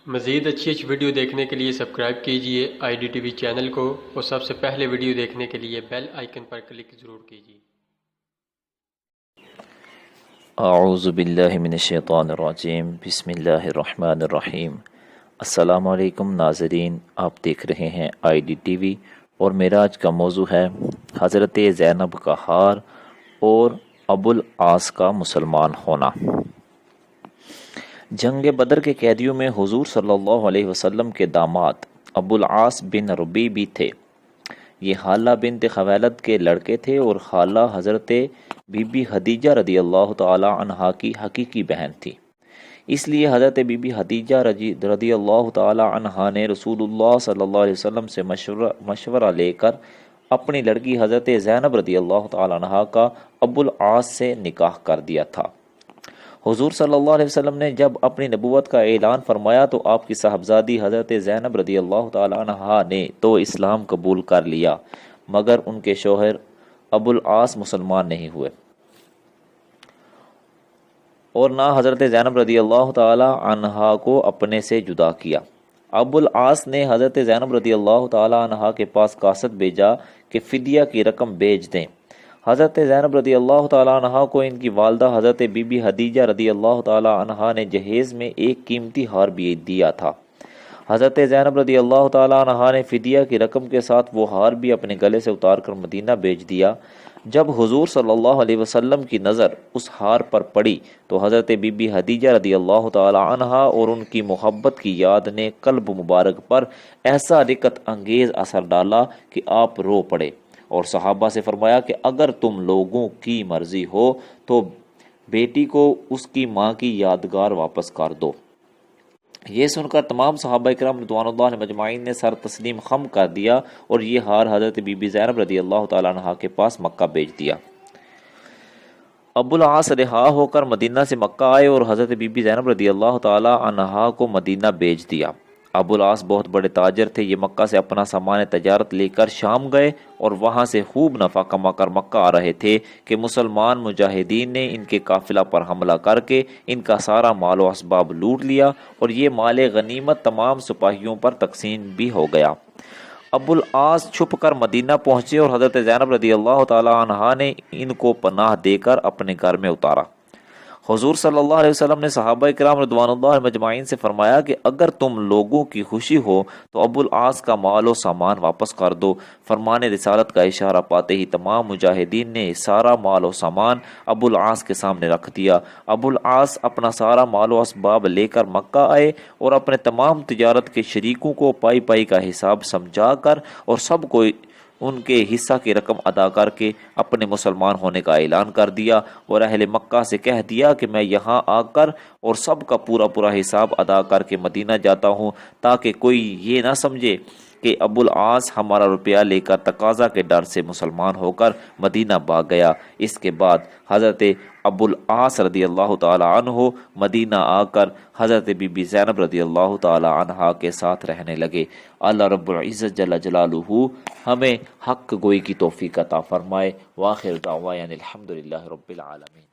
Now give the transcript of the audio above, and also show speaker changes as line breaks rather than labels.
مزید اچھی ویڈیو دیکھنے کے لیے سبسکرائب کیجیے IDTV چینل کو، اور سب سے پہلے ویڈیو دیکھنے کے لیے بیل آئیکن پر کلک ضرور کیجیے۔
اعوذ باللہ من الشیطان الرجیم، بسم اللہ الرحمن الرحیم۔ السلام علیکم ناظرین، آپ دیکھ رہے ہیں IDTV اور میرا آج کا موضوع ہے حضرت زینب کا ہار اور ابو العاص کا مسلمان ہونا۔ جنگ بدر کے قیدیوں میں حضور صلی اللہ علیہ وسلم کے داماد ابو العاص بن ربیع بھی تھے۔ یہ خالہ بنت خویلد کے لڑکے تھے اور خالہ حضرت بی بی خدیجہ رضی اللہ تعالی عنہا کی حقیقی بہن تھی۔ اس لیے حضرت بی بی خدیجہ رضی اللہ تعالی عنہا نے رسول اللہ صلی اللہ علیہ وسلم سے مشورہ لے کر اپنی لڑکی حضرت زینب رضی اللہ تعالی عنہا کا ابو العاص سے نکاح کر دیا تھا۔ حضور صلی اللہ علیہ وسلم نے جب اپنی نبوت کا اعلان فرمایا تو آپ کی صاحبزادی حضرت زینب رضی اللہ تعالی عنہا نے تو اسلام قبول کر لیا، مگر ان کے شوہر ابو العاص مسلمان نہیں ہوئے، اور نہ حضرت زینب رضی اللہ تعالی عنہا کو اپنے سے جدا کیا۔ ابو العاص نے حضرت زینب رضی اللہ تعالی عنہا کے پاس قاصد بھیجا کہ فدیہ کی رقم بھیج دیں۔ حضرت زینب رضی اللہ تعالی عنہا کو ان کی والدہ حضرت بی بی خدیجہ رضی اللہ تعالی عنہا نے جہیز میں ایک قیمتی ہار بھی دیا تھا۔ حضرت زینب رضی اللہ تعالی عنہا نے فدیہ کی رقم کے ساتھ وہ ہار بھی اپنے گلے سے اتار کر مدینہ بھیج دیا۔ جب حضور صلی اللہ علیہ وسلم کی نظر اس ہار پر پڑی تو حضرت بی بی خدیجہ رضی اللہ تعالی عنہا اور ان کی محبت کی یاد نے قلب مبارک پر ایسا رقت انگیز اثر ڈالا کہ آپ رو پڑے، اور صحابہ سے فرمایا کہ اگر تم لوگوں کی مرضی ہو تو بیٹی کو اس کی ماں کی یادگار واپس کر دو۔ یہ سن کر تمام صحابہ کرام رضوان اللہ علیہم مجمعین نے سر تسلیم خم کر دیا اور یہ ہار حضرت بی بی زینب رضی اللہ تعالی عنہا کے پاس مکہ بھیج دیا۔ ابو العاص رہا ہو کر مدینہ سے مکہ آئے اور حضرت بی بی زینب رضی اللہ تعالی عنہا کو مدینہ بھیج دیا۔ ابو العاص بہت بڑے تاجر تھے، یہ مکہ سے اپنا سامان تجارت لے کر شام گئے اور وہاں سے خوب نفع کما کر مکہ آ رہے تھے کہ مسلمان مجاہدین نے ان کے قافلہ پر حملہ کر کے ان کا سارا مال و اسباب لوٹ لیا، اور یہ مال غنیمت تمام سپاہیوں پر تقسیم بھی ہو گیا۔ ابو العاص چھپ کر مدینہ پہنچے اور حضرت زینب رضی اللہ تعالی عنہا نے ان کو پناہ دے کر اپنے گھر میں اتارا۔ حضور صلی اللہ علیہ وسلم نے صحابہ کرام رضوان اللہ مجمعین سے فرمایا کہ اگر تم لوگوں کی خوشی ہو تو ابو العاص کا مال و سامان واپس کر دو۔ فرمان رسالت کا اشارہ پاتے ہی تمام مجاہدین نے سارا مال و سامان ابو العاص کے سامنے رکھ دیا۔ ابو العاص اپنا سارا مال و اسباب لے کر مکہ آئے اور اپنے تمام تجارت کے شریکوں کو پائی پائی کا حساب سمجھا کر اور سب کو ان کے حصہ کی رقم ادا کر کے اپنے مسلمان ہونے کا اعلان کر دیا، اور اہل مکہ سے کہہ دیا کہ میں یہاں آ کر اور سب کا پورا حساب ادا کر کے مدینہ جاتا ہوں، تاکہ کوئی یہ نہ سمجھے کہ ابو العاص ہمارا روپیہ لے کر تقاضا کے ڈر سے مسلمان ہو کر مدینہ بھاگ گیا۔ اس کے بعد حضرت ابو العاص رضی اللہ تعالی عنہ مدینہ آ کر حضرت بی بی زینب رضی اللہ تعالی عنہا کے ساتھ رہنے لگے۔ اللہ رب العزت جل جلالہ ہمیں حق گوئی کی توفیق عطا فرمائے۔ وآخر دعوانا الحمدللہ رب العالمین۔